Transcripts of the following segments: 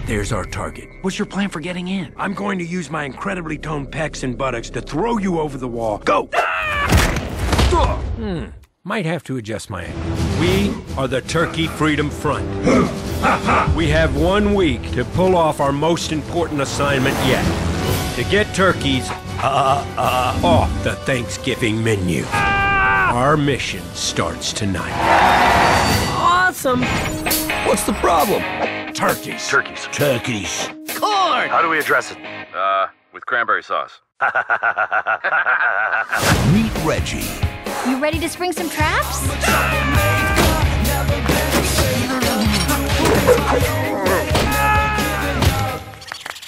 There's our target. What's your plan for getting in? I'm going to use my incredibly toned pecs and buttocks to throw you over the wall. Go! Might have to adjust my angle. We are the Turkey Freedom Front. We have 1 week to pull off our most important assignment yet. To get turkeys off the Thanksgiving menu. Our mission starts tonight. Awesome! What's the problem? Turkeys. Turkeys. Turkeys. Corn! How do we address it? With cranberry sauce. Meet Reggie. You ready to spring some traps?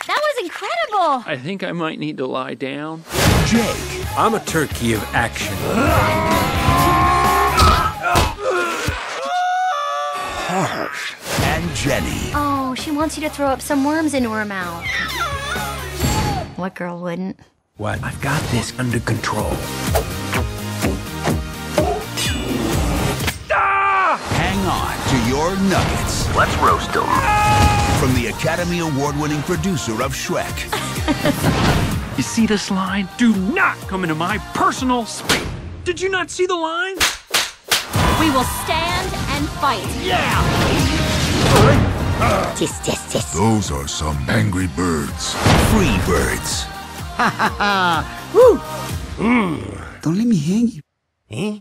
That was incredible! I think I might need to lie down. Jake. I'm a turkey of action. Harsh. And Jenny. Oh, she wants you to throw up some worms into her mouth. What girl wouldn't? What? I've got this under control. Hang on to your nuggets. Let's roast them. From the Academy Award-winning producer of Shrek. You see this line? Do not come into my personal space. Did you not see the line? We will stand and fight. Yeah! Tis, tis, tis. Those are some angry birds. Free birds. Ha ha ha! Woo! Don't let me hang you. Eh?